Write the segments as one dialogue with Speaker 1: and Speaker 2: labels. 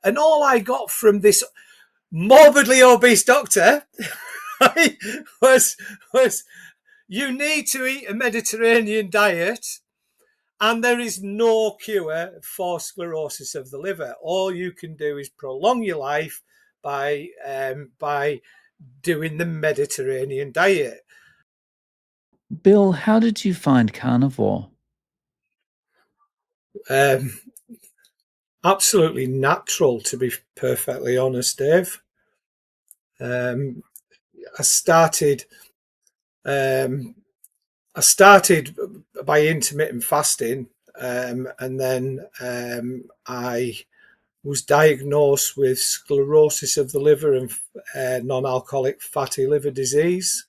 Speaker 1: And all I got from this morbidly obese doctor was you need to eat a Mediterranean diet, and there is no cure for sclerosis of the liver. All you can do is prolong your life by doing the Mediterranean diet.
Speaker 2: Bill, how did you find carnivore?
Speaker 1: Um, Absolutely natural, to be perfectly honest, Dave. Um, I started um, I started by intermittent fasting, and then I was diagnosed with sclerosis of the liver and non-alcoholic fatty liver disease.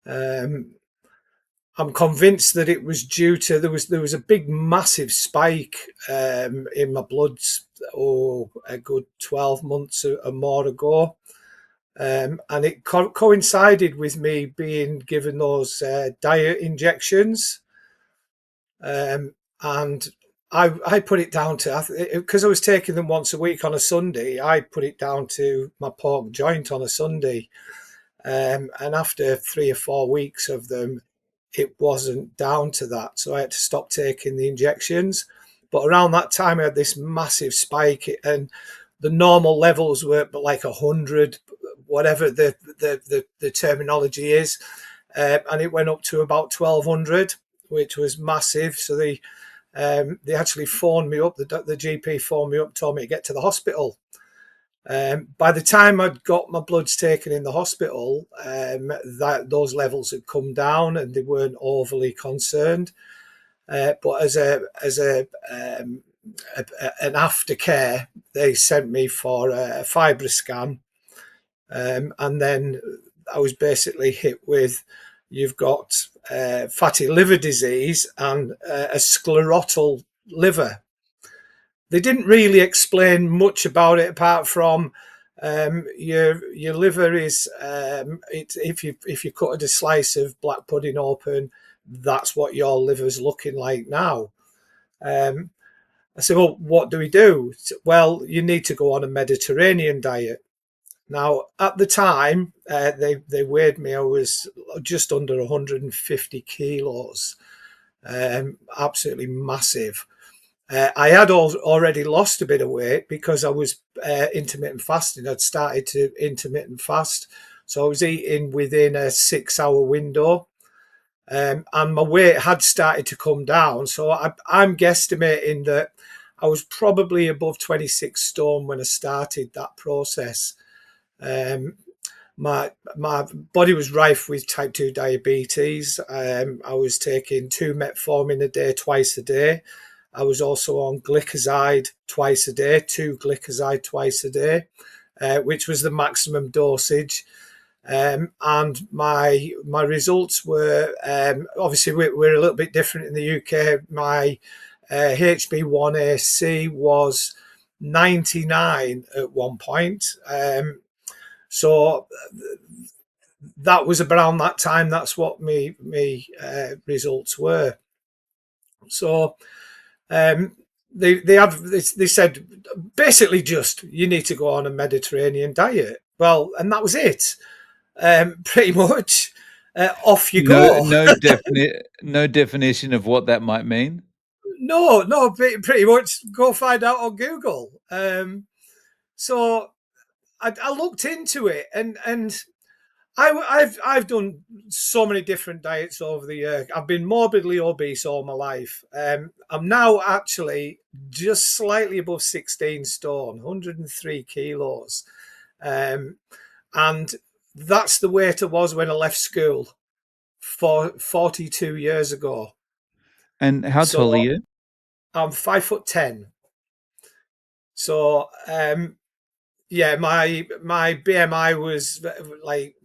Speaker 1: Um, I'm convinced that it was due to there was a big massive spike in my bloods a good 12 months or more ago. And it coincided with me being given those diet injections. And I put it down to, because I was taking them once a week on a Sunday, I put it down to my pork joint on a Sunday. And after 3 or 4 weeks of them, it wasn't down to that. So I had to stop taking the injections. But around that time, I had this massive spike, and the normal levels were like 100, whatever the terminology is. And it went up to about 1200, which was massive. So they actually phoned me up, the GP phoned me up, told me to get to the hospital. By the time I'd got my bloods taken in the hospital, those levels had come down and they weren't overly concerned. But as an aftercare, they sent me for a FibroScan, and then I was basically hit with, you've got fatty liver disease and a sclerotal liver. They didn't really explain much about it apart from your liver is if you cut a slice of black pudding open, that's what your liver's looking like now. I said, well, what do we do? Well, you need to go on a Mediterranean diet. Now, at the time, they weighed me. I was just under 150 kilos, absolutely massive. I had already lost a bit of weight because I was intermittent fasting. I'd started to intermittent fast. So I was eating within a 6 hour window. And my weight had started to come down. So I'm guesstimating that I was probably above 26 stone when I started that process. My body was rife with type 2 diabetes. I was taking 2 metformin a day, twice a day. I was also on glycoside twice a day, 2 glycoside twice a day, which was the maximum dosage. And my results were, obviously we're a little bit different in the UK. My HB1AC was 99 at one point. So that was around that time. That's what my results were. So they said basically just you need to go on a Mediterranean diet. Well, and that was it. Pretty much. Off you go.
Speaker 2: No definition of what that might mean.
Speaker 1: No, pretty much. Go find out on Google. So I looked into it, and I've done so many different diets over the year. I've been morbidly obese all my life. I'm now actually just slightly above 16 stone, 103 kilos. And that's the weight I was when I left school 42 years ago.
Speaker 2: And how tall are you?
Speaker 1: I'm 5'10". So yeah, my BMI was like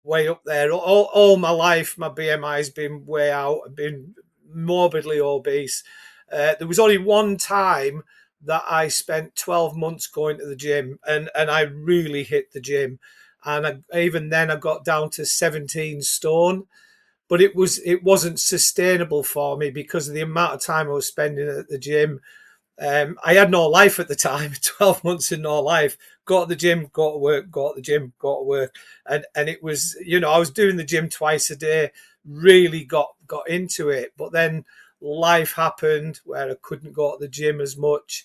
Speaker 1: way up there. All my life, my BMI has been way out. I've been morbidly obese. There was only one time that I spent 12 months going to the gym, and I really hit the gym. And even then, I got down to 17 stone. But it wasn't sustainable for me because of the amount of time I was spending at the gym. I had no life at the time, 12 months in no life. Go to the gym, go to work, go to the gym, go to work. And it was, I was doing the gym twice a day, really got into it. But then life happened where I couldn't go to the gym as much.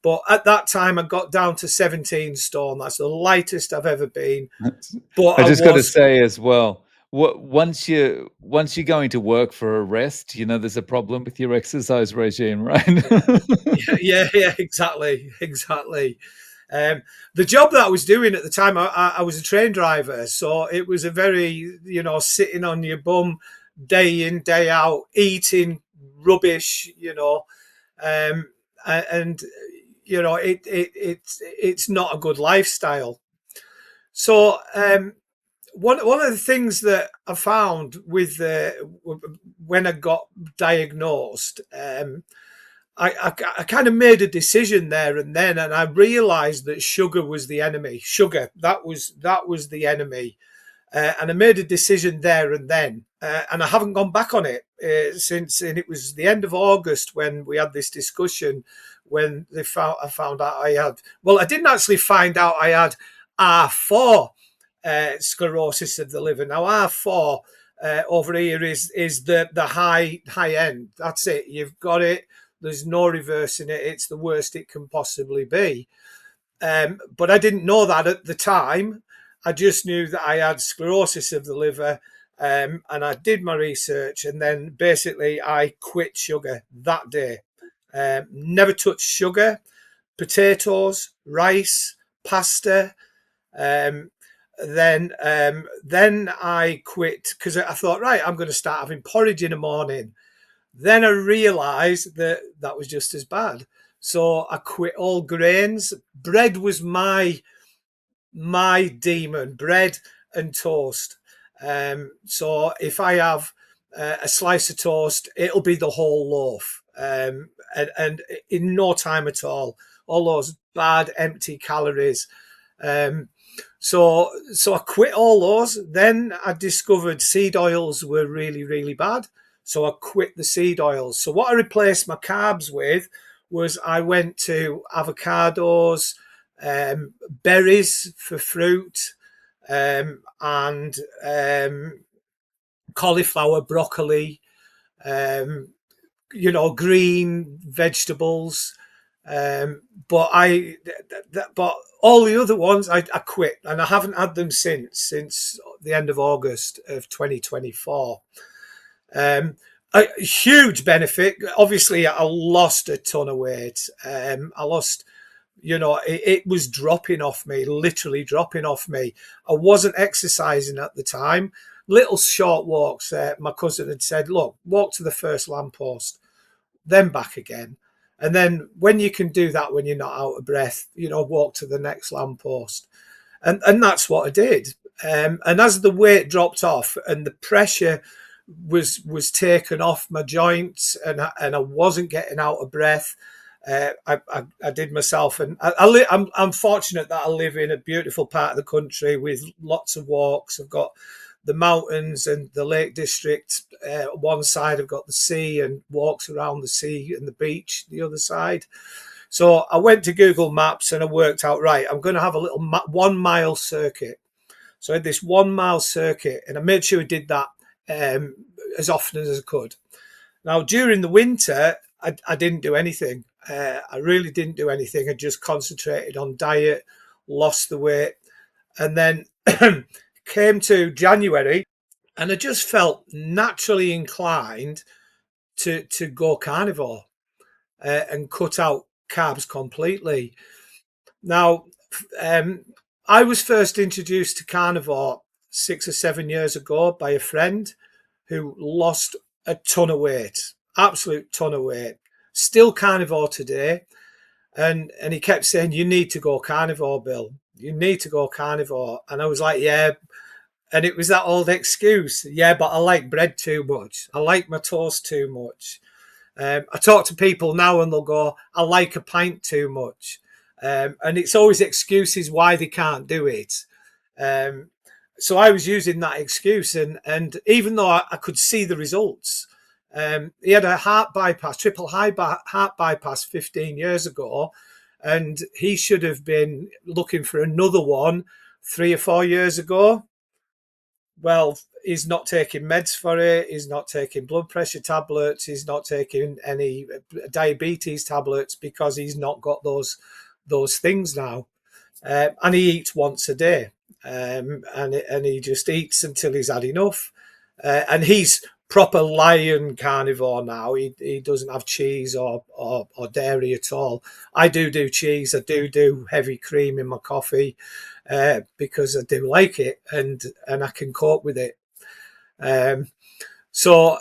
Speaker 1: But at that time, I got down to 17 stone. That's the lightest I've ever been. But
Speaker 2: I
Speaker 1: I
Speaker 2: just got to
Speaker 1: was,
Speaker 2: say as well, once you're going to work for a rest, there's a problem with your exercise regime, right?
Speaker 1: yeah, exactly, exactly. Um, the job that I was doing at the time, I was a train driver, so it was a very, sitting on your bum day in, day out, eating rubbish, um, and it's not a good lifestyle. So one of the things that I found with when I got diagnosed. I kind of made a decision there and then, and I realised that sugar was the enemy. Sugar, that was the enemy, and I made a decision there and then, and I haven't gone back on it since. And it was the end of August when we had this discussion, when I found out I had. Well, I didn't actually find out I had R4 sclerosis of the liver. Now R4 over here is the high end. That's it. You've got it. There's no reversing it. It's the worst it can possibly be. But I didn't know that at the time. I just knew that I had sclerosis of the liver, and I did my research, and then basically I quit sugar that day. Never touched sugar, potatoes, rice, pasta. Um, then I quit because I thought, right, I'm going to start having porridge in the morning. Then I realised that that was just as bad. So I quit all grains. Bread was my demon, bread and toast. So if I have a slice of toast, it'll be the whole loaf. And in no time at all those bad empty calories. Um, so I quit all those. Then I discovered seed oils were really, really bad. So I quit the seed oils. So what I replaced my carbs with was I went to avocados, berries for fruit, and cauliflower, broccoli, um, green vegetables. But but all the other ones I quit, and I haven't had them since the end of August of 2024. A huge benefit. Obviously, I lost a ton of weight. I lost, it was dropping off me, literally dropping off me. I wasn't exercising at the time. Little short walks. My cousin had said, "Look, walk to the first lamppost, then back again." And then when you can do that when you're not out of breath, walk to the next lamppost. And that's what I did. And as the weight dropped off and the pressure was taken off my joints, and I wasn't getting out of breath, I did myself. And I'm fortunate that I live in a beautiful part of the country with lots of walks. I've got the mountains and the Lake District. One side I've got the sea and walks around the sea and the beach the other side. So I went to Google Maps and I worked out, right, I'm going to have a little 1 mile circuit. So I had this 1 mile circuit, and I made sure I did that as often as I could. Now, during the winter, I didn't do anything. I really didn't do anything. I just concentrated on diet, lost the weight, and then came to January, and I just felt naturally inclined to go carnivore and cut out carbs completely. Now, um, I was first introduced to carnivore 6 or 7 years ago by a friend who lost a ton of weight, absolute ton of weight, still carnivore today. And he kept saying, "You need to go carnivore, Bill. You need to go carnivore." And I was like, "Yeah." And it was that old excuse. "Yeah, but I like bread too much. I like my toast too much." I talk to people now and they'll go, "I like a pint too much." And it's always excuses why they can't do it. Um, so I was using that excuse. And even though I could see the results, He had a heart bypass, heart bypass 15 years ago, and he should have been looking for another one 3 or 4 years ago. Well, he's not taking meds for it. He's not taking blood pressure tablets. He's not taking any diabetes tablets because he's not got those things now. And he eats once a day, and he just eats until he's had enough. And he's proper lion carnivore now. He doesn't have cheese or dairy at all. I do cheese. I do heavy cream in my coffee because I do like it, and I can cope with it. Um, so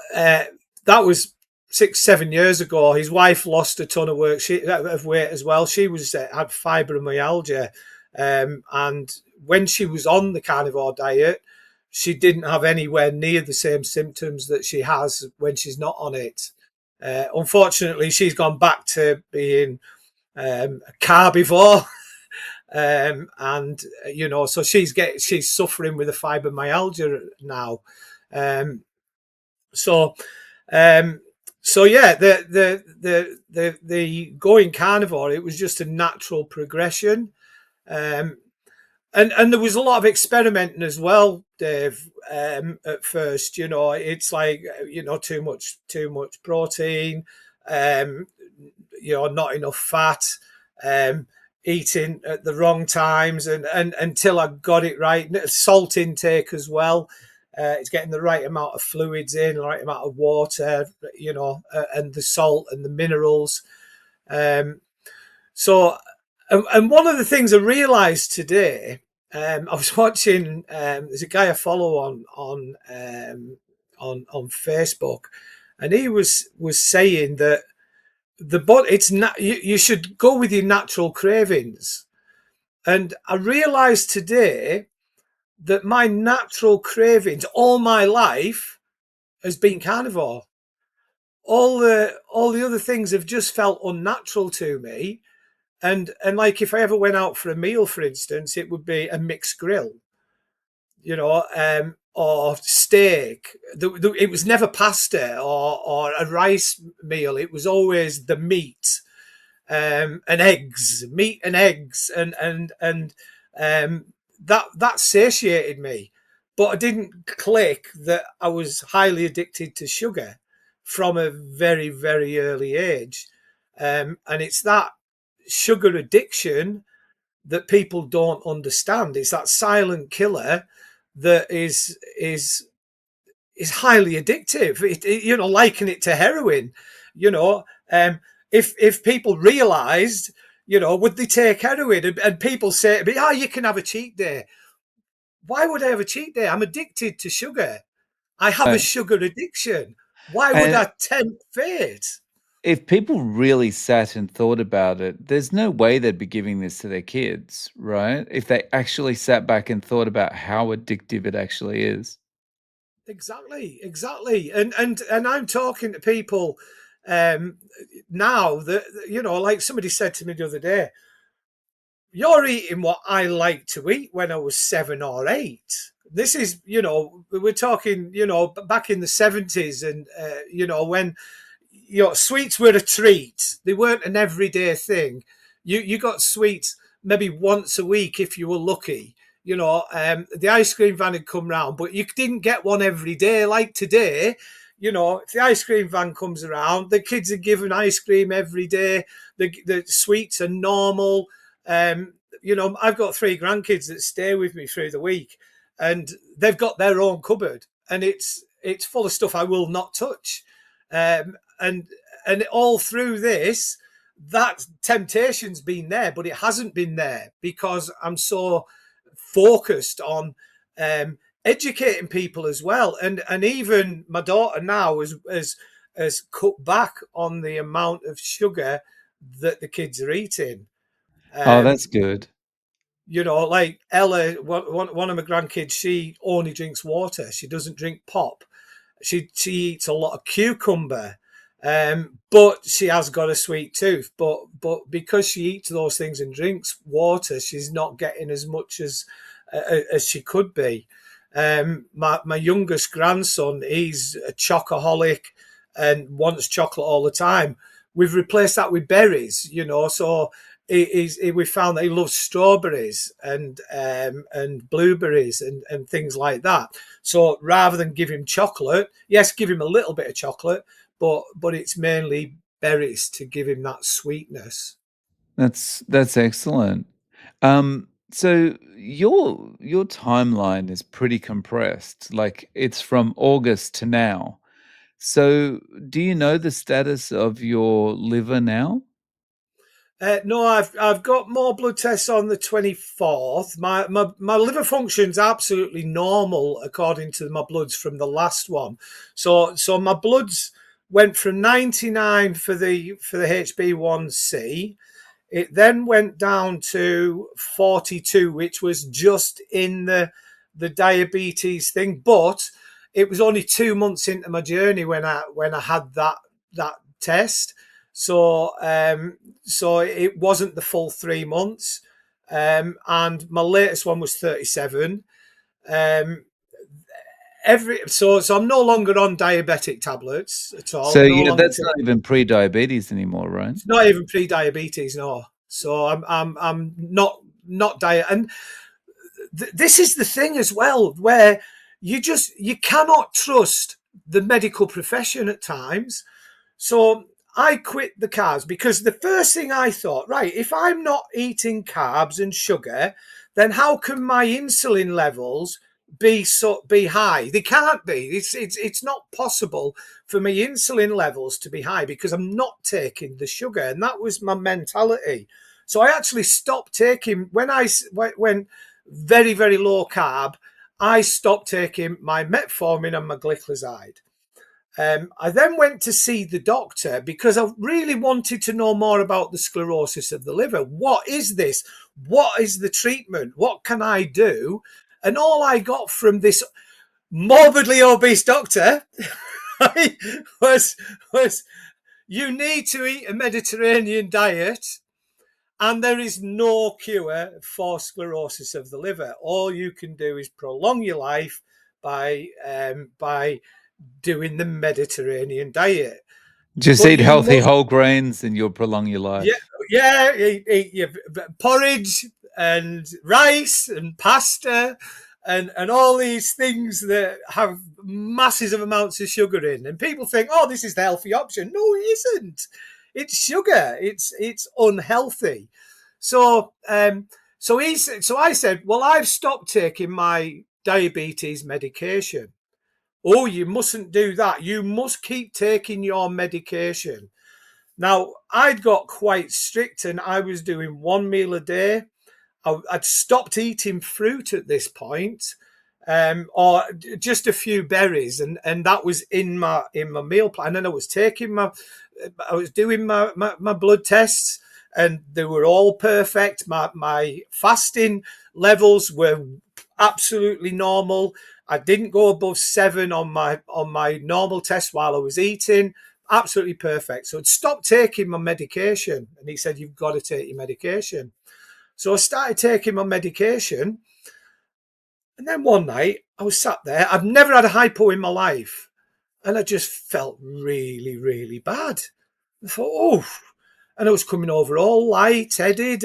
Speaker 1: that was 6, 7 years ago. His wife lost a ton of of weight as well. She was had fibromyalgia, and when she was on the carnivore diet, she didn't have anywhere near the same symptoms that she has when she's not on it. Unfortunately, she's gone back to being a carbivore. And so she's suffering with the fibromyalgia now. Um, so, um, so yeah, the going carnivore, it was just a natural progression. Um, and there was a lot of experimenting as well, Dave. At first, it's like too much protein, um, not enough fat, um, eating at the wrong times, and until I got it right. Salt intake as well. It's getting the right amount of fluids in, the right amount of water, and the salt and the minerals. Um, so, and one of the things I realised today, I was watching. There's a guy I follow on Facebook, and he was saying that the body, it's not, you should go with your natural cravings. And I realised today that my natural cravings all my life has been carnivore. All the other things have just felt unnatural to me. And like if I ever went out for a meal, for instance, it would be a mixed grill, or steak. It was never pasta or a rice meal. It was always the meat, and eggs, meat and eggs, and that satiated me. But I didn't click that I was highly addicted to sugar from a very, very early age. And it's that sugar addiction that people don't understand. It's that silent killer that is highly addictive. Liken it to heroin. You know, um, if people realised, would they take heroin? And people say to me, "Oh, you can have a cheat day." Why would I have a cheat day? I'm addicted to sugar. I have a
Speaker 2: Right.
Speaker 1: sugar addiction. Why would
Speaker 2: And
Speaker 1: I tempt fate?
Speaker 2: if people really sat and thought about it, there's no way they'd be giving this to their kids, right? If they actually sat back and thought about how addictive it actually is.
Speaker 1: Exactly. And I'm talking to people um, now that like somebody said to me the other day, "You're eating what I like to eat when I was 7 or 8." This is, we're talking, back in the 70s, and when sweets were a treat. They weren't an everyday thing. You got sweets maybe once a week if you were lucky. The ice cream van had come round, but you didn't get one every day like today. If the ice cream van comes around, the kids are given ice cream every day. The sweets are normal. I've got 3 grandkids that stay with me through the week, and they've got their own cupboard, and it's full of stuff I will not touch. And all through this, that temptation's been there, but it hasn't been there because I'm so focused on educating people as well. And even my daughter now has cut back on the amount of sugar that the kids are eating.
Speaker 2: Oh,
Speaker 1: Um,
Speaker 2: that's good.
Speaker 1: like Ella, one of my grandkids, she only drinks water. She doesn't drink pop. She eats a lot of cucumber, but she has got a sweet tooth. But because she eats those things and drinks water, she's not getting as much as she could be. My youngest grandson, he's a chocoholic. and wants chocolate all the time. We've replaced that with berries, So we found that he loves strawberries and blueberries and things like that. So rather than give him chocolate, yes, give him a little bit of chocolate, but it's mainly berries to give him that sweetness.
Speaker 2: That's excellent. So your timeline is pretty compressed. Like it's from August to now. So do you know the status of your liver now?
Speaker 1: No, I've got more blood tests on the 24th. My liver function's absolutely normal according to my bloods from the last one. So my bloods went from 99 for the HB1C. It then went down to 42, which was just in the diabetes thing, but it was only 2 months into my journey when I had that test. So it wasn't the full 3 months. And my latest one was 37. Um, so I'm no longer on diabetic tablets at all.
Speaker 2: So
Speaker 1: I'm no
Speaker 2: yeah,
Speaker 1: longer
Speaker 2: that's not
Speaker 1: taking.
Speaker 2: even pre-diabetes anymore, right?
Speaker 1: It's not even pre-diabetes, no. So I'm not diet, and this is the thing as well, where you cannot trust the medical profession at times. So I quit the carbs because the first thing I thought, right, if I'm not eating carbs and sugar, then how can my insulin levels be high? They can't be. It's not possible for my insulin levels to be high because I'm not taking the sugar, and that was my mentality. So I actually stopped taking when I went very very low carb. I stopped taking my metformin and my glycoside. I then went to see the doctor because I really wanted to know more about the sclerosis of the liver. What is this? What is the treatment? What can I do? And all I got from this morbidly obese doctor was was you need to eat a Mediterranean diet, and there is no cure for sclerosis of the liver. All you can do is prolong your life by doing the Mediterranean diet.
Speaker 2: Just
Speaker 1: But
Speaker 2: eat
Speaker 1: you
Speaker 2: healthy
Speaker 1: must,
Speaker 2: whole grains and you'll prolong your
Speaker 1: yeah,
Speaker 2: life.
Speaker 1: yeah, eat your porridge and rice and pasta and all these things that have masses of amounts of sugar in. And people think, oh, this is the healthy option. No, it isn't. It's sugar. It's unhealthy. So so I said, well, I've stopped taking my diabetes medication. Oh, you mustn't do that. You must keep taking your medication. Now, I'd got quite strict and I was doing one meal a day. I'd stopped eating fruit at this point, or just a few berries, and that was in my meal plan. And then I was doing my blood tests, and they were all perfect. My fasting levels were absolutely normal. I didn't go above 7 on my normal test while I was eating. Absolutely perfect. So I'd stopped taking my medication, and he said, "You've got to take your medication." So I started taking my medication, and then one night I was sat there. I've never had a hypo in my life, and I just felt really, really bad. I thought, oh, and I was coming over all light-headed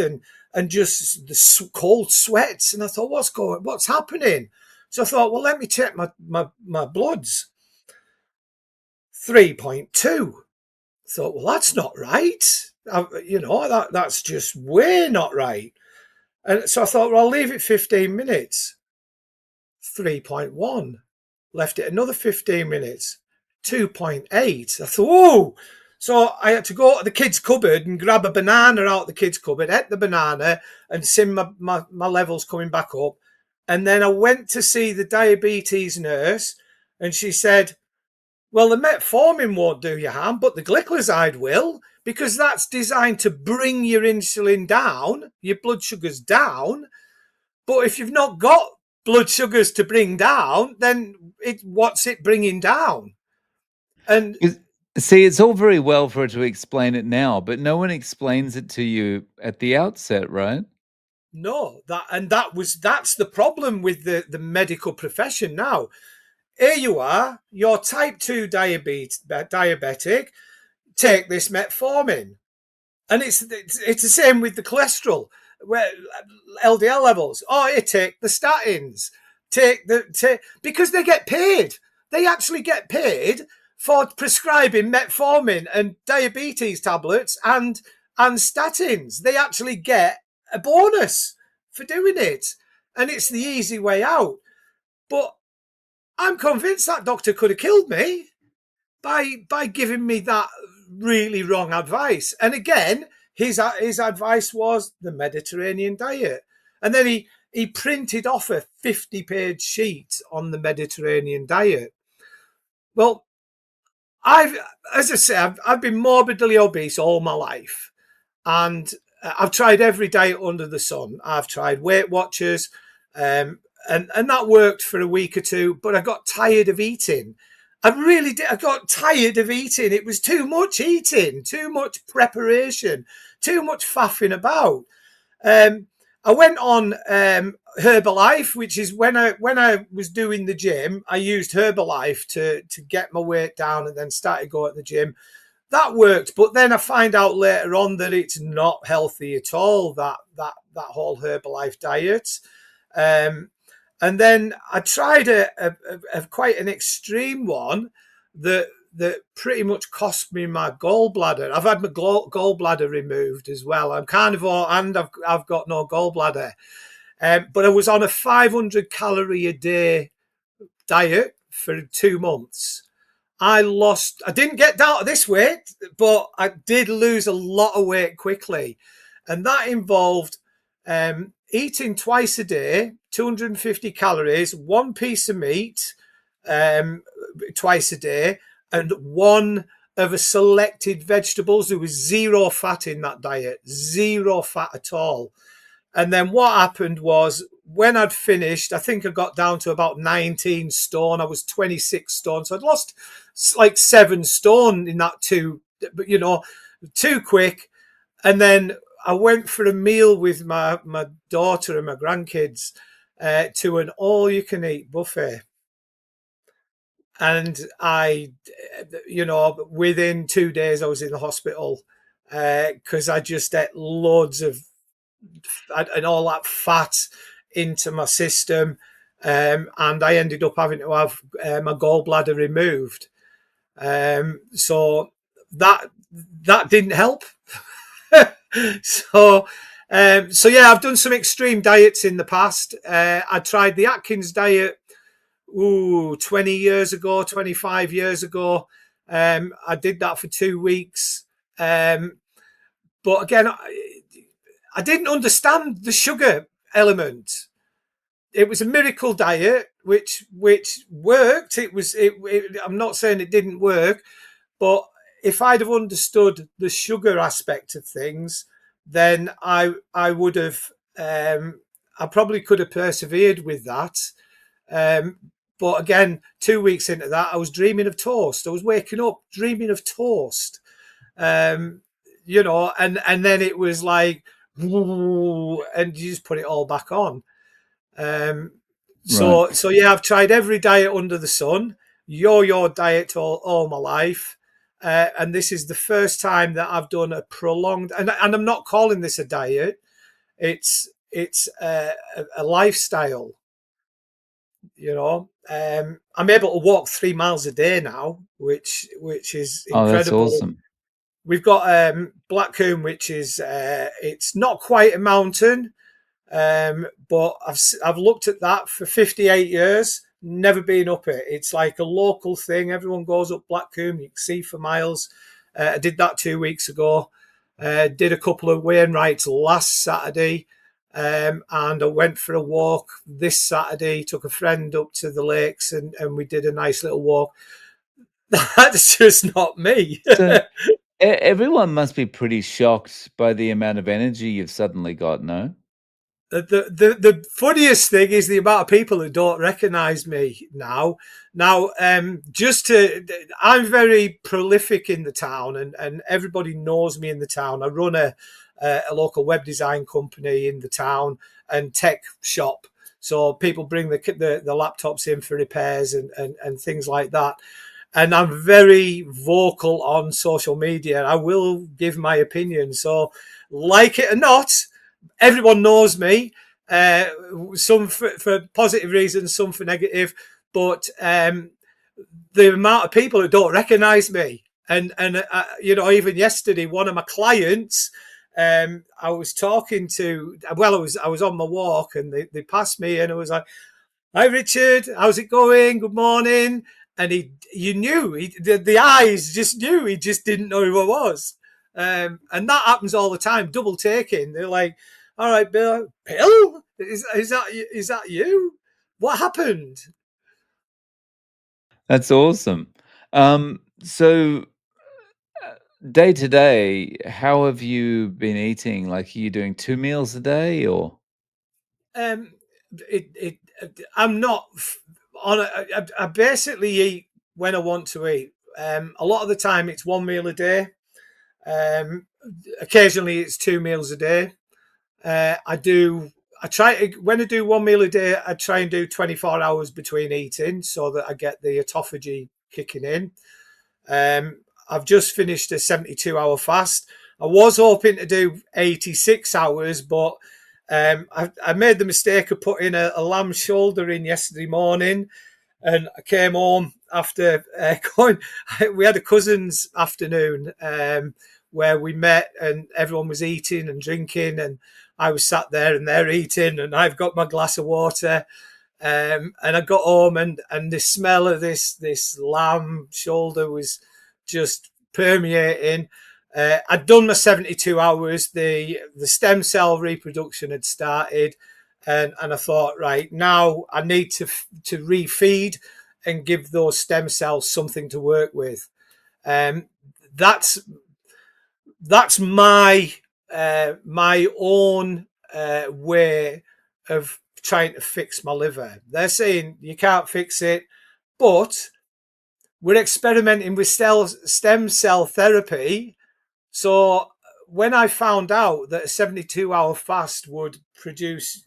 Speaker 1: and just the cold sweats, and I thought, what's happening? So I thought, well, let me check my bloods. 3.2. I thought, well, that's not right. That's just way not right. And so I thought, well, I'll leave it 15 minutes. 3.1. Left it another 15 minutes. 2.8. I thought, whoa. So I had to go to the kids' cupboard and grab a banana out the kids' cupboard, ate the banana, and see my levels coming back up. And then I went to see the diabetes nurse, and she said, well, the metformin won't do you harm, but the glycoside will, because that's designed to bring your insulin down, your blood sugars down. But if you've not got blood sugars to bring down, then what's it bringing down? And
Speaker 2: 'Cause see, it's all very well for her to explain it now, but no one explains it to you at the outset, right?
Speaker 1: no, that's the problem with the medical profession now. here you are, you're type 2 diabetic, take this metformin. And it's the same with the cholesterol, where LDL levels. Oh, you take the statins, because they get paid. They actually get paid for prescribing metformin and diabetes tablets and statins. They actually get a bonus for doing it, and it's the easy way out. But I'm convinced that doctor could have killed me by giving me that really wrong advice. And again, his advice was the Mediterranean diet, and then he printed off a 50-page sheet on the Mediterranean diet. Well, I've as I say, I've been morbidly obese all my life, and I've tried every diet under the sun. I've tried Weight Watchers, and that worked for a week or two, but I got tired of eating. I really did. I got tired of eating. It was too much eating, too much preparation, too much faffing about. Um, I went on Herbalife, which is when I was doing the gym, I used Herbalife to get my weight down, and then started going to the gym. That worked, but then I find out later on that it's not healthy at all. That whole Herbalife diet. Um, and then I tried a quite an extreme one that pretty much cost me my gallbladder. I've had my gallbladder removed as well. I'm carnivore and I've got no gallbladder. But I was on a 500 calorie a day diet for 2 months. I didn't get down to this weight, but I did lose a lot of weight quickly. And that involved eating twice a day, 250 calories, one piece of meat twice a day, and one of a selected vegetables. There was zero fat in that diet, zero fat at all. And then what happened was when I'd finished, I think I got down to about 19 stone. I was 26 stone. So I'd lost like 7 stone in that but too quick. And then I went for a meal with my daughter and my grandkids to an all-you-can-eat buffet. And within 2 days, I was in the hospital because I just ate loads of and all that fat into my system. And I ended up having to have my gallbladder removed. So that didn't help. So yeah, I've done some extreme diets in the past. I tried the Atkins diet 20 years ago, 25 years ago. I did that for 2 weeks. But again, I didn't understand the sugar element. It was a miracle diet, which worked. I'm not saying it didn't work, but if I'd have understood the sugar aspect of things, then I would have. I probably could have persevered with that. But again, 2 weeks into that, I was dreaming of toast. I was waking up dreaming of toast. And then it was like, and you just put it all back on.
Speaker 2: Right.
Speaker 1: So yeah, I've tried every diet under the sun, yo-yo diet all my life. And this is the first time that I've done a prolonged, and I'm not calling this a diet. It's a lifestyle. I'm able to walk 3 miles a day now, which is
Speaker 2: Oh, that's
Speaker 1: incredible.
Speaker 2: awesome.
Speaker 1: We've got Blackcomb, which is it's not quite a mountain, but I've looked at that for 58 years, never been up it. It's like a local thing. Everyone goes up Blackcomb. You can see for miles. I did that 2 weeks ago. Did a couple of Wainwrights last Saturday. And I went for a walk this Saturday, took a friend up to the lakes and we did a nice little walk. That's just not me.
Speaker 2: So everyone must be pretty shocked by the amount of energy you've suddenly got, no?
Speaker 1: The funniest thing is the amount of people who don't recognize me now. Now, I'm very prolific in the town, and everybody knows me in the town. I run a local web design company in the town and tech shop. So people bring the laptops in for repairs and things like that. And I'm very vocal on social media. I will give my opinion. So, like it or not, everyone knows me. Uh, some for positive reasons, some for negative. But the amount of people who don't recognise me, and even yesterday, one of my clients, I was talking to. Well, I was on my walk, and they passed me, and I was like, "Hi, Richard. How's it going? Good morning." And the eyes just knew. He just didn't know who I was. And that happens all the time. Double taking. They're like, "All right, Bill. Bill, is that you? What happened?"
Speaker 2: That's awesome. So day to day, how have you been eating? Like, are you doing 2 meals a day or?
Speaker 1: Um, it I'm not on. I basically eat when I want to eat. A lot of the time, it's one meal a day. Um, Occasionally, it's 2 meals a day. I do. I try to, when I do one meal a day, I try and do 24 hours between eating so that I get the autophagy kicking in. I've just finished a 72-hour fast. I was hoping to do 86 hours, but I made the mistake of putting a lamb shoulder in yesterday morning, and I came home after going. We had a cousin's afternoon where we met, and everyone was eating and drinking, and I was sat there and they're eating, and I've got my glass of water. And I got home, and the smell of this lamb shoulder was just permeating. I'd done my 72 hours. The stem cell reproduction had started, and I thought, right now I need to refeed and give those stem cells something to work with. Um, that's that's my own way of trying to fix my liver. They're saying you can't fix it, but we're experimenting with stem cell therapy. So when I found out that a 72-hour fast would produce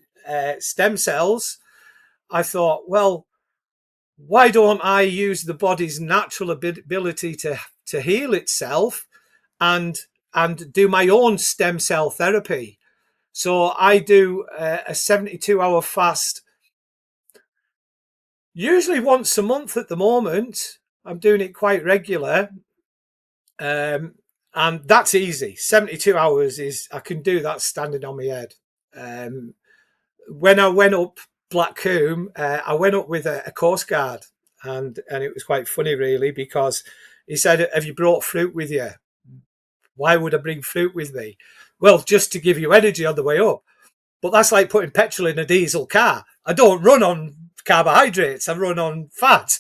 Speaker 1: stem cells, I thought, well, why don't I use the body's natural ability to heal itself and and do my own stem cell therapy? So I do a 72-hour fast, usually once a month at the moment. I'm doing it quite regular. Um, and that's easy. 72 hours is, I can do that standing on my head. Um, when I went up Black Combe, I went up with a Coast Guard, and it was quite funny, really, because he said, "Have you brought fruit with you?" Why would I bring fruit with me? Well, just to give you energy on the way up. But that's like putting petrol in a diesel car. I don't run on carbohydrates. I run on fat.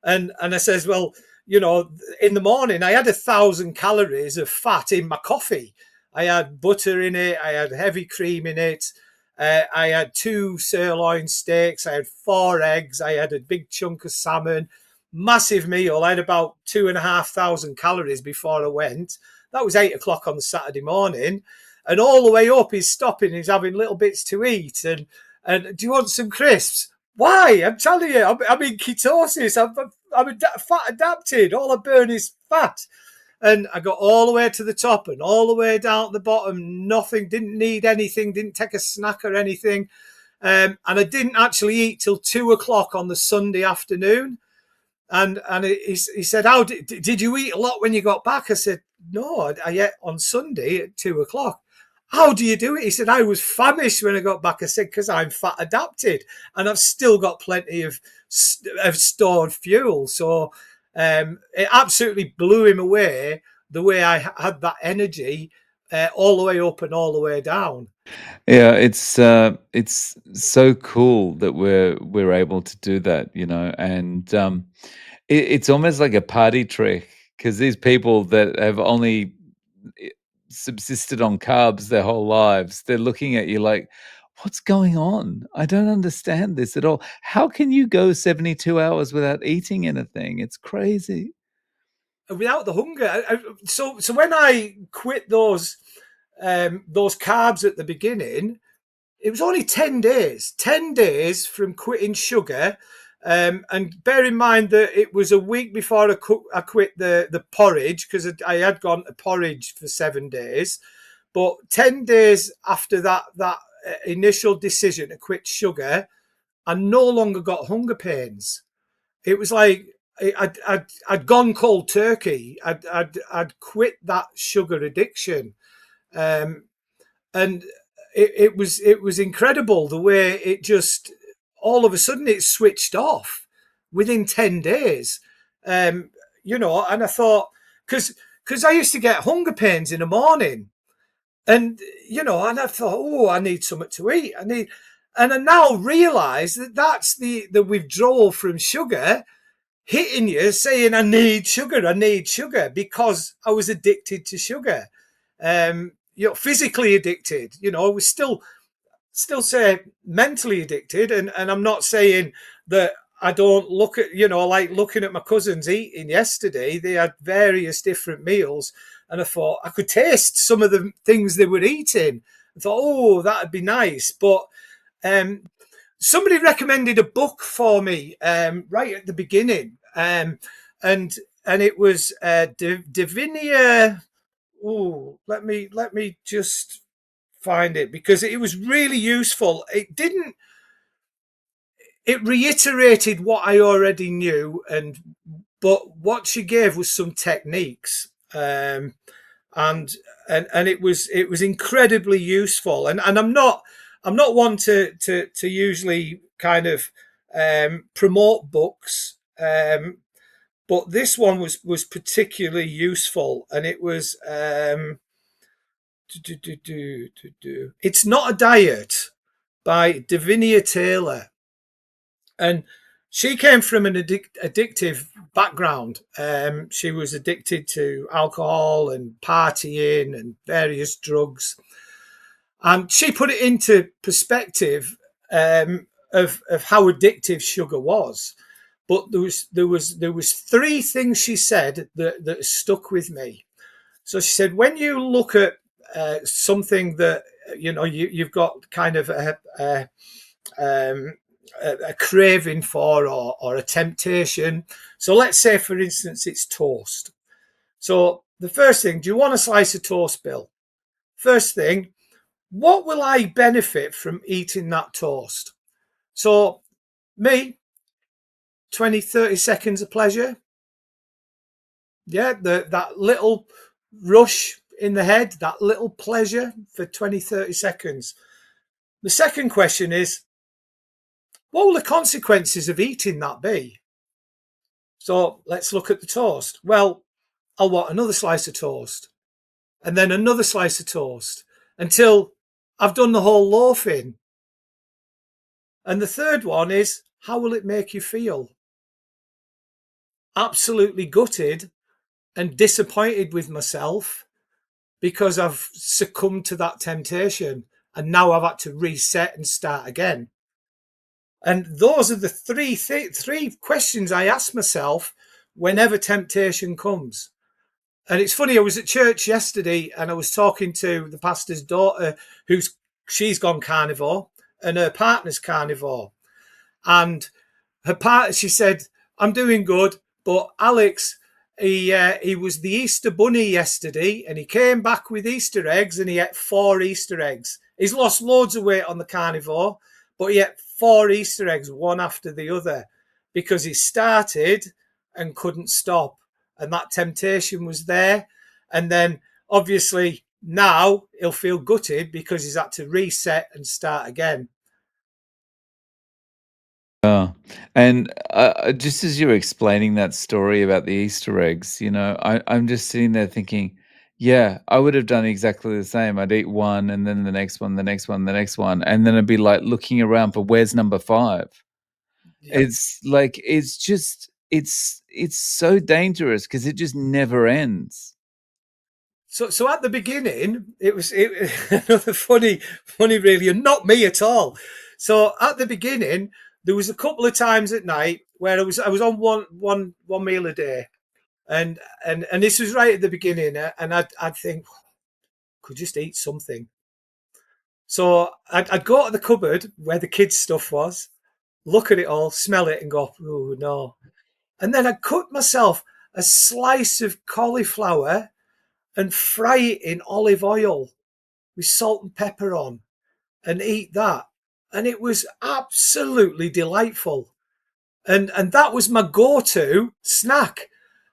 Speaker 1: And I says, well, in the morning I had 1,000 calories of fat in my coffee. I had butter in it. I had heavy cream in it. I had 2 sirloin steaks. I had 4 eggs. I had a big chunk of salmon. Massive meal. I had about 2,500 calories before I went. That was 8 o'clock on the Saturday morning. And all the way up, he's stopping. He's having little bits to eat. And do you want some crisps? Why? I'm telling you, I'm in ketosis. I'm fat adapted. All I burn is fat. And I got all the way to the top and all the way down at the bottom. Nothing, didn't need anything, didn't take a snack or anything. And I didn't actually eat till 2 o'clock on the Sunday afternoon. And he said, "How did you eat a lot when you got back?" I said, "No, I ate on Sunday at 2 o'clock." "How do you do it?" He said, "I was famished when I got back." I said, "Because I'm fat adapted and I've still got plenty of stored fuel." So it absolutely blew him away, the way I had that energy all the way up and all the way down.
Speaker 2: Yeah, it's so cool that we're able to do that, and it's almost like a party trick because these people that have only i- subsisted on carbs their whole lives, they're looking at you like, "What's going on? I don't understand this at all. How can you go 72 hours without eating anything? It's crazy."
Speaker 1: Without the hunger. So when I quit those carbs at the beginning, it was only 10 days, 10 days from quitting sugar. And bear in mind that it was a week before I quit the porridge, because I had gone to porridge for 7 days. But 10 days after that initial decision to quit sugar, I no longer got hunger pains. It was like I'd gone cold turkey. I'd quit that sugar addiction. Um, and it was incredible the way it just all of a sudden it switched off within 10 days. um and I thought, because I used to get hunger pains in the morning, and and I thought, oh, I need something to eat, and I now realize that that's the withdrawal from sugar hitting you, saying I need sugar, because I was addicted to sugar. Physically addicted. I was still say mentally addicted, and I'm not saying that I don't look at, like looking at my cousins eating yesterday. They had various different meals, and I thought I could taste some of the things they were eating. I thought, oh, that'd be nice. But um, somebody recommended a book for me right at the beginning, and it was Divinia. Oh, let me just find it, because it was really useful. It reiterated what I already knew, but what she gave was some techniques, and it was incredibly useful. And I'm not one to usually kind of promote books, but this one was particularly useful, and it was It's Not a Diet by Davinia Taylor. And she came from an addictive background. She was addicted to alcohol and partying and various drugs. And she put it into perspective, of how addictive sugar was. But there was three things she said that stuck with me. So she said, when you look at something that you've got kind of a craving for, or a temptation. So let's say, for instance, it's toast. So the first thing, do you want a slice of toast, Bill? First thing, what will I benefit from eating that toast? So me, 20, 30 seconds of pleasure. Yeah, that little rush in the head, that little pleasure for 20, 30 seconds. The second question is, what will the consequences of eating that be? So let's look at the toast. Well, I'll want another slice of toast, and then another slice of toast, until I've done the whole loafing. And the third one is, how will it make you feel? Absolutely gutted and disappointed with myself, because I've succumbed to that temptation, and now I've had to reset and start again. And those are the three questions I ask myself whenever temptation comes. And it's funny, I was at church yesterday, and I was talking to the pastor's daughter, she's gone carnivore, and her partner's carnivore. And she said, I'm doing good, but Alex, he was the Easter bunny yesterday, and he came back with Easter eggs, and he ate 4 Easter eggs. He's lost loads of weight on the carnivore, but he ate 4 Easter eggs, one after the other, because he started and couldn't stop. And that temptation was there. And then obviously now he'll feel gutted, because he's had to reset and start again.
Speaker 2: Oh, and, just as you were explaining that story about the Easter eggs, I'm just sitting there thinking, yeah, I would have done exactly the same. I'd eat one, and then the next one, the next one, the next one, and then I'd be, like, looking around for where's number 5.
Speaker 1: Yep.
Speaker 2: It's like, it's just it's so dangerous because it just never ends.
Speaker 1: So at the beginning, another funny really, and not me at all. So at the beginning, there was a couple of times at night where I was on one meal a day, and this was right at the beginning, and I'd think, could just eat something. So I'd go to the cupboard where the kids' stuff was, look at it all, smell it, and go, "Oh no!" And then I'd cut myself a slice of cauliflower and fry it in olive oil with salt and pepper on, and eat that. And it was absolutely delightful. And that was my go-to snack.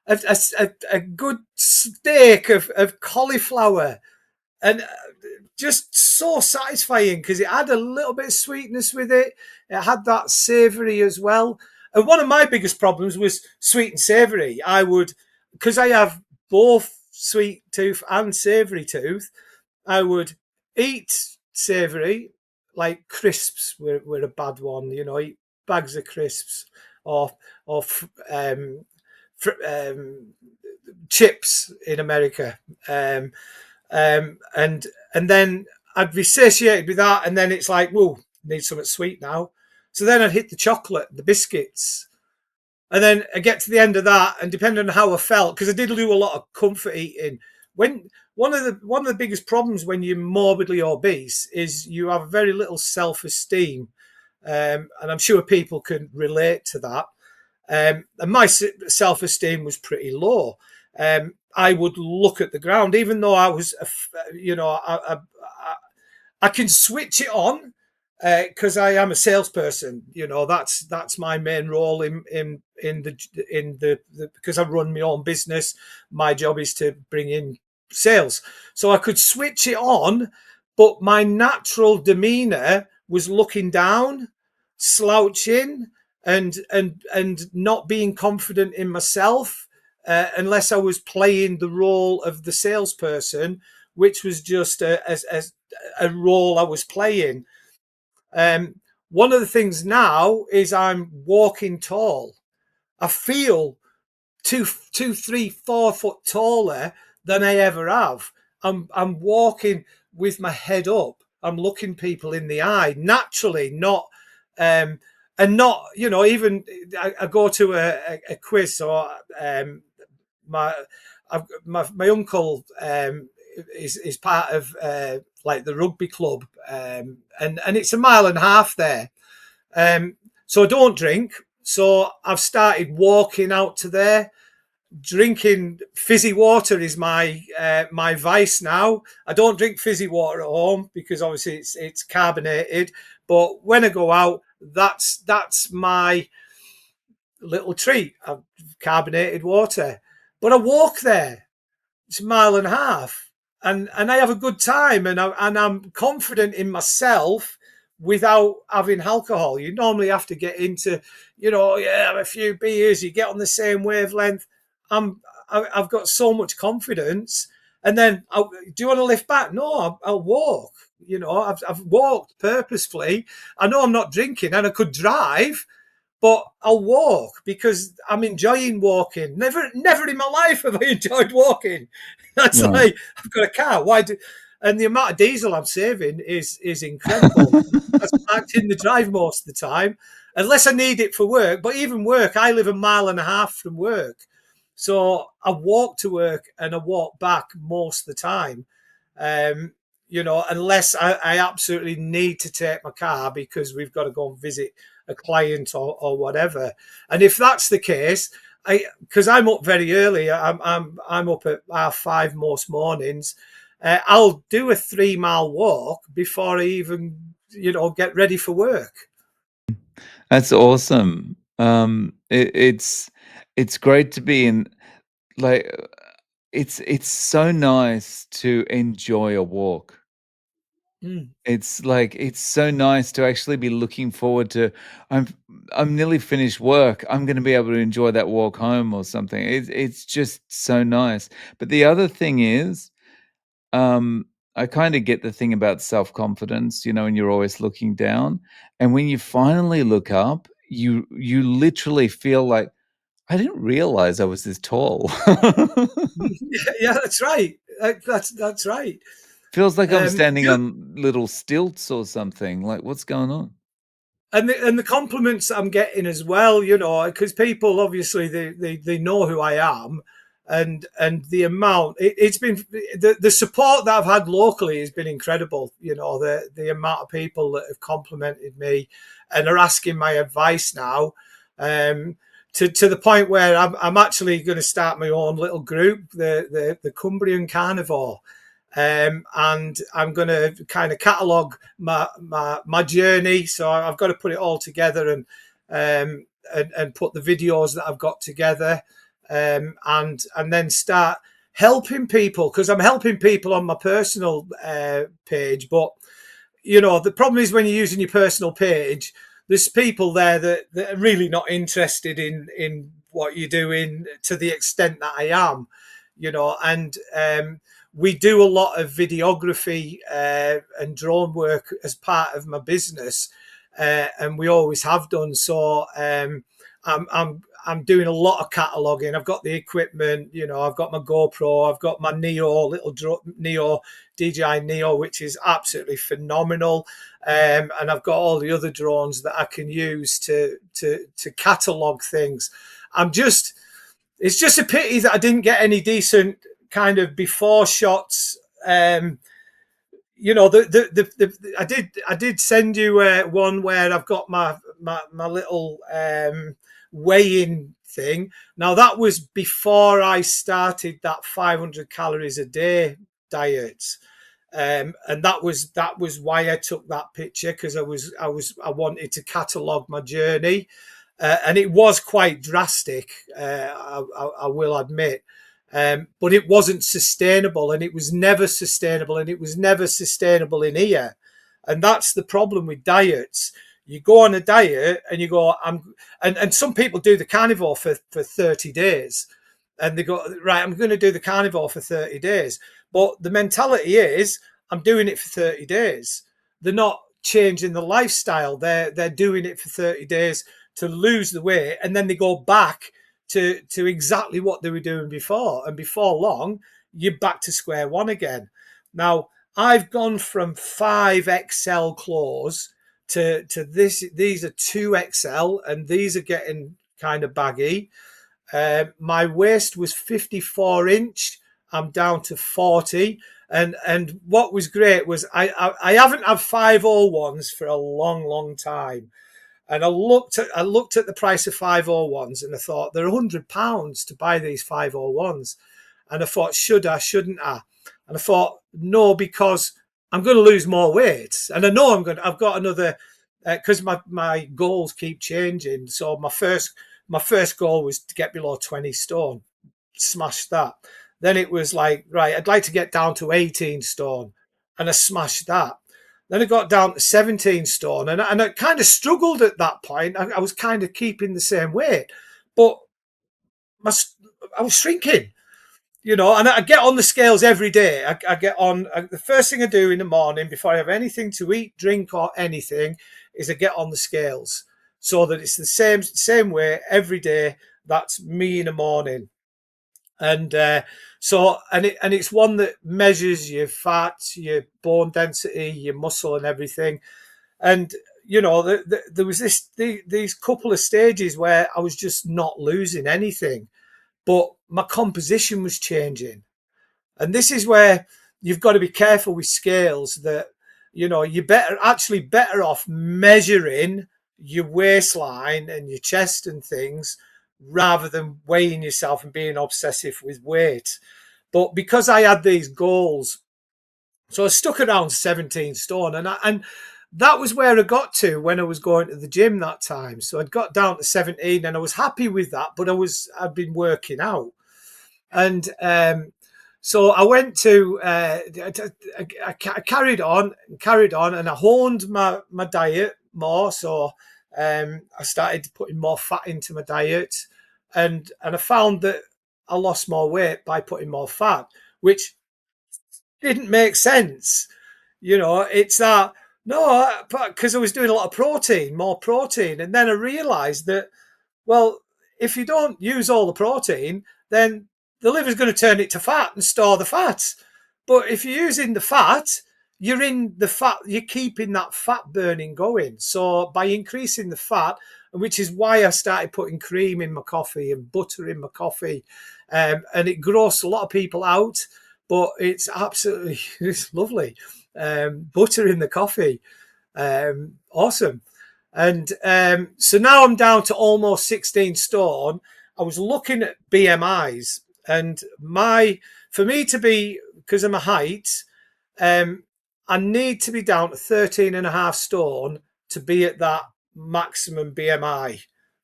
Speaker 1: A good steak of cauliflower, and just so satisfying because it had a little bit of sweetness with it. It had that savoury as well. And one of my biggest problems was sweet and savoury. I would, because I have both sweet tooth and savoury tooth, I would eat savoury, like crisps were a bad one. Eat bags of crisps, or or um, chips in America. Um, and then I'd be satiated with that, and then it's like, whoa, need something sweet now. So then I'd hit the chocolate, the biscuits, and then I get to the end of that, and depending on how I felt, because I did do a lot of comfort eating. When one of the biggest problems when you're morbidly obese is you have very little self-esteem, and I'm sure people can relate to that. And my self-esteem was pretty low. I would look at the ground, even though I was, I can switch it on because I am a salesperson. That's my main role in the because I run my own business. My job is to bring in sales, so I could switch it on, but my natural demeanor was looking down, slouching, and not being confident in myself, unless I was playing the role of the salesperson, which was just a role I was playing. Um, One of the things now is I'm walking tall. I feel 2, 2, 3, 4 foot taller than I ever have. I'm walking with my head up. I'm looking people in the eye naturally, not um, and not even I go to a quiz, or my my uncle is part of like the rugby club, and it's a mile and a half there. So I don't drink. So I've started walking out to there. Drinking fizzy water is my vice now. I don't drink fizzy water at home because obviously it's carbonated. But when I go out, that's my little treat of carbonated water. But I walk there. It's a mile and a half, and I have a good time, and I'm confident in myself without having alcohol. You normally have to get into, have a few beers, you get on the same wavelength. I've got so much confidence, and then do you want to lift back? No, I'll walk. I've walked purposefully. I know I'm not drinking, and I could drive, but I'll walk because I'm enjoying walking. Never in my life have I enjoyed walking. That's
Speaker 2: Right.
Speaker 1: like, I've got a car. Why do? And the amount of diesel I'm saving is incredible. That's parked in the drive most of the time, unless I need it for work. But even work, I live a mile and a half from work, so I walk to work and I walk back most of the time. Um, unless I absolutely need to take my car because we've got to go and visit a client, or whatever. And if that's the case, because I'm up very early, I'm up at 5:30 most mornings. I'll do a 3 mile walk before I even get ready for work.
Speaker 2: That's awesome. It's great to be in, like, it's so nice to enjoy a walk.
Speaker 1: Mm.
Speaker 2: It's like it's so nice to actually be looking forward to, I'm I'm nearly finished work. I'm gonna be able to enjoy that walk home or something. It's just so nice. But the other thing is, um, I kinda get the thing about self-confidence, and you're always looking down, and when you finally look up, you literally feel like, "I didn't realize I was this tall."
Speaker 1: Yeah, yeah, that's right. That's right.
Speaker 2: Feels like I'm standing
Speaker 1: The
Speaker 2: on little stilts or something, like, "What's going on?"
Speaker 1: and the compliments I'm getting as well, because people obviously they know who I am, and the amount it's been, the support that I've had locally has been incredible. You know, the amount of people that have complimented me and are asking my advice now, um, to the point where I'm actually going to start my own little group, the Cumbrian Carnivore. And I'm going to kind of catalogue my journey. So I've got to put it all together and put the videos that I've got together, and then start helping people, because I'm helping people on my personal page. But you know, the problem is when you're using your personal page, there's people there that are really not interested in what you're doing to the extent that I am, you know. And we do a lot of videography and drone work as part of my business, and we always have done. So I'm doing a lot of cataloging. I've got the equipment, you know. I've got my GoPro, I've got my Neo, Neo DJI Neo, which is absolutely phenomenal, and I've got all the other drones that I can use to catalog things. It's just a pity that I didn't get any decent kind of before shots. You know, I did send you one where I've got my little weigh-in thing. Now that was before I started that 500 calories a day diet, and that was why I took that picture, because I wanted to catalogue my journey, and it was quite drastic. I will admit. But it wasn't sustainable, and it was never sustainable, and it was never sustainable in here. And that's the problem with diets. You go on a diet and you go, and some people do the carnivore for 30 days, and they go, right, I'm going to do the carnivore for 30 days. But the mentality is, I'm doing it for 30 days. They're not changing the lifestyle. They're doing it for 30 days to lose the weight, and then they go back to exactly what they were doing before. And before long, you're back to square one again. Now, I've gone from 5XL clothes to this. These are 2XL, and these are getting kind of baggy. My waist was 54 inch. I'm down to 40. And what was great was I haven't had 501s for a long time. And I looked at the price of 501s, and I thought they're £100 to buy these 501s. And I thought, should I, shouldn't I? And I thought, no, because I'm going to lose more weight. And I know I've got another, because my goals keep changing. So my first goal was to get below 20 stone, smashed that. Then it was like, right, I'd like to get down to 18 stone, and I smashed that. Then I got down to 17 stone, and I kind of struggled at that point. I was kind of keeping the same weight, but my, I was shrinking, you know. And I get on the scales every day. I get on, the first thing I do in the morning before I have anything to eat, drink, or anything is I get on the scales, so that it's the same way every day. That's me in the morning. And it's one that measures your fat, your bone density, your muscle, and everything. And you know, there was these couple of stages where I was just not losing anything, but my composition was changing. And this is where you've got to be careful with scales, that you know, you're better off measuring your waistline and your chest and things, rather than weighing yourself and being obsessive with weight. But because I had these goals, so I stuck around 17 stone, and that was where I got to when I was going to the gym that time. So I'd got down to 17, and I was happy with that, but I'd been working out. And so I went to, I carried on, and I honed my diet more. So I started putting more fat into my diet, and I found that I lost more weight by putting more fat, which didn't make sense. You know, it's that, no, because I was doing a lot of protein, more protein. And then I realized that, well, if you don't use all the protein, then the liver's going to turn it to fat and store the fat. But if you're using the fat, you're in the fat, you're keeping that fat burning going. So by increasing the fat, which is why I started putting cream in my coffee and butter in my coffee, and it grossed a lot of people out, but it's absolutely it's lovely. Butter in the coffee, awesome. And so now I'm down to almost 16 stone. I was looking at BMIs, and for me to be, because of my height, um, I need to be down to 13 and a half stone to be at that maximum BMI,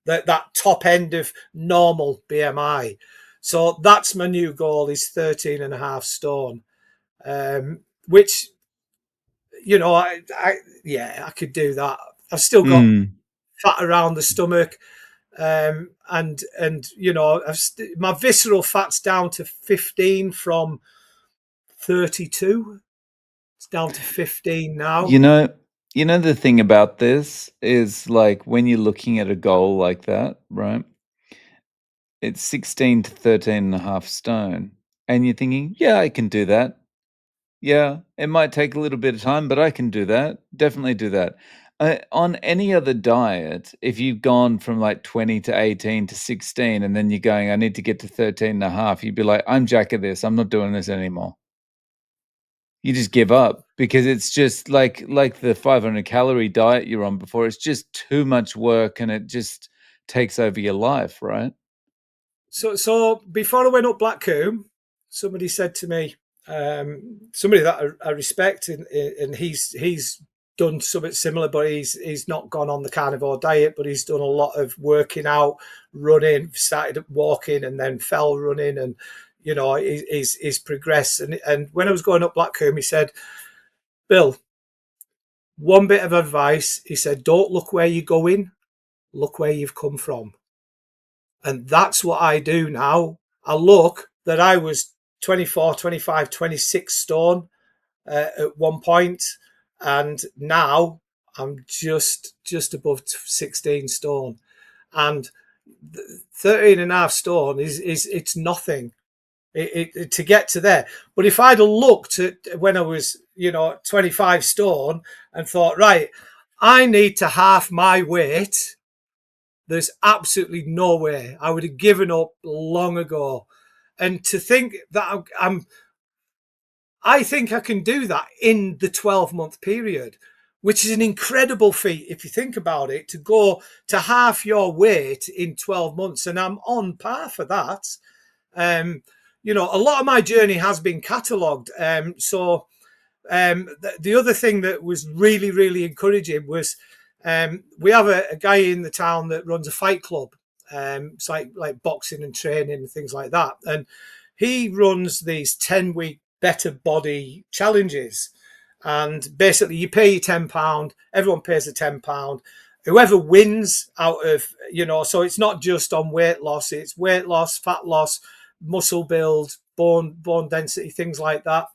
Speaker 1: that top end of normal BMI. So that's my new goal, is 13 and a half stone, which, yeah, I could do that. I've still got
Speaker 2: Mm.
Speaker 1: fat around the stomach. And my visceral fat's down to 15 from 32. It's down to 15
Speaker 2: You
Speaker 1: now.
Speaker 2: know you know, the thing about this is, like, when you're looking at a goal like that, right? It's 16 to 13 and a half stone, and you're thinking, "Yeah, I can do that. Yeah, it might take a little bit of time, but I can do that. Definitely do that." On any other diet, if you've gone from, like, 20 to 18 to 16 and then you're going, "I need to get to 13 and a half," you'd be like, "I'm jack of this. I'm not doing this anymore." You just give up because it's just like the 500-calorie diet you're on before, it's just too much work and it just takes over your life, right?
Speaker 1: So before I went up Black Combe, somebody said to me, somebody that I respect, and he's done something similar, but he's not gone on the carnivore diet, but he's done a lot of working out, running, started walking, and then fell running, and he's progressed. And when I was going up Black Combe, he said, "Bill, one bit of advice." He said, "Don't look where you're going, look where you've come from." And that's what I do now. I look that I was 24, 25, 26 stone at one point, and now I'm just above 16 stone. And 13 and a half stone is it's nothing to get to there. But if I'd have looked at when I was, 25 stone and thought, right, I need to half my weight, there's absolutely no way. I would have given up long ago. And to think that I think I can do that in the 12-month period, which is an incredible feat if you think about it, to go to half your weight in 12 months. And I'm on par for that. Um, a lot of my journey has been catalogued. The other thing that was really, really encouraging was, we have a guy in the town that runs a fight club. It's like boxing and training and things like that. And he runs these 10-week better body challenges. And basically you pay your £10, everyone pays the £10. Whoever wins out of, so it's not just on weight loss, it's weight loss, fat loss, muscle build, bone density, things like that.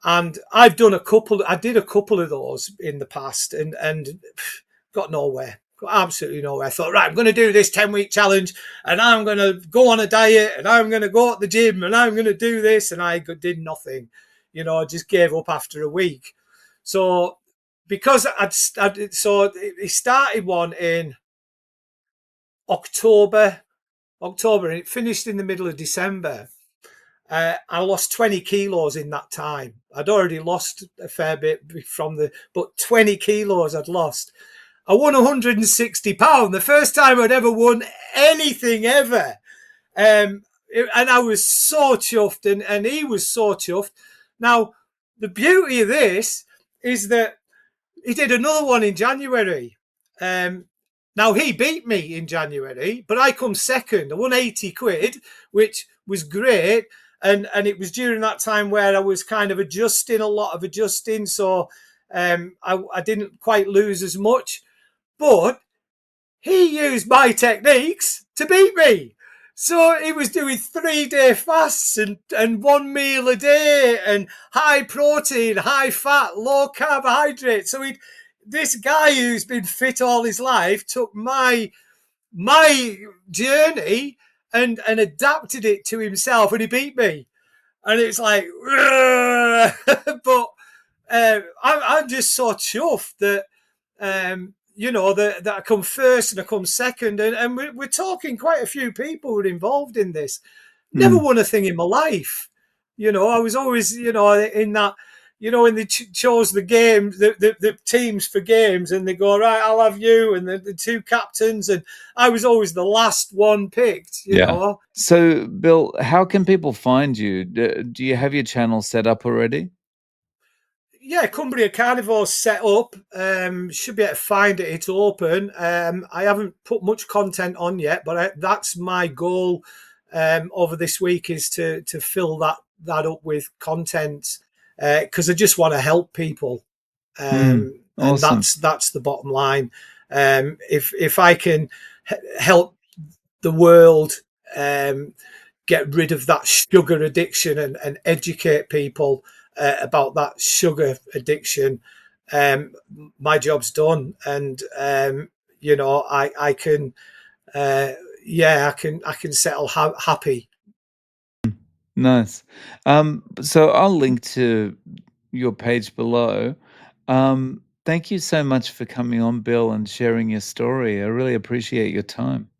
Speaker 1: And I did a couple of those in the past, and got nowhere, got absolutely nowhere. I thought, right, I'm going to do this 10-week challenge, and I'm going to go on a diet, and I'm going to go at the gym, and I'm going to do this. And I did nothing, I just gave up after a week. So because he started one in October, and it finished in the middle of December. I lost 20 kilos in that time. I'd already lost a fair bit but 20 kilos I'd lost. I won £160, the first time I'd ever won anything ever. And I was so chuffed, and he was so chuffed. Now, the beauty of this is that he did another one in January. Now, he beat me in January, but I come second. I won 80 quid, which was great. And it was during that time where I was kind of adjusting, a lot of adjusting. So I didn't quite lose as much. But he used my techniques to beat me. So he was doing 3-day fasts and one meal a day and high protein, high fat, low carbohydrate. So this guy who's been fit all his life took my journey and adapted it to himself, and he beat me. And it's like, but I'm just so chuffed that that I come first and I come second, and we're talking quite a few people who are involved in this. Never
Speaker 2: Mm.
Speaker 1: won a thing in my life. I was always, in that, when they chose the game, the teams for games, and they go, right, I'll have you and the two captains, and I was always the last one picked.
Speaker 2: Yeah. So, Bill, how can people find you? Do you have your channel set up already?
Speaker 1: Yeah, Cumbria Carnivore's set up. Should be able to find it. It's open. I haven't put much content on yet, but that's my goal over this week is to fill that up with content because I just want to help people,
Speaker 2: Mm.
Speaker 1: and
Speaker 2: Awesome.
Speaker 1: that's the bottom line. If I can help the world um, get rid of that sugar addiction and educate people about that sugar addiction, um, my job's done. And I can, uh, I can settle happy.
Speaker 2: Nice. So I'll link to your page below. Thank you so much for coming on, Bill, and sharing your story. I really appreciate your time.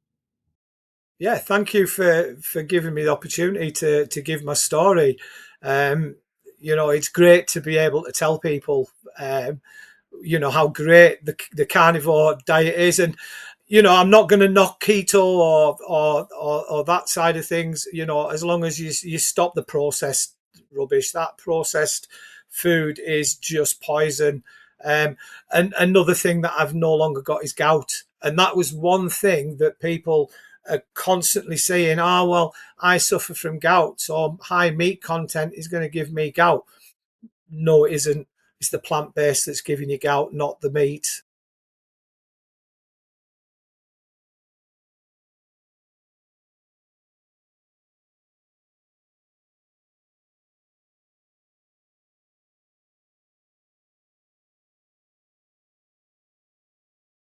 Speaker 1: Yeah, thank you for giving me the opportunity to give my story. Um, it's great to be able to tell people, how great the carnivore diet is, and I'm not going to knock keto or that side of things. As long as you stop the processed rubbish, that processed food is just poison. And another thing that I've no longer got is gout, and that was one thing that people are constantly saying, "Oh well, I suffer from gout, so high meat content is going to give me gout." No, it isn't. It's the plant based that's giving you gout, not the meat.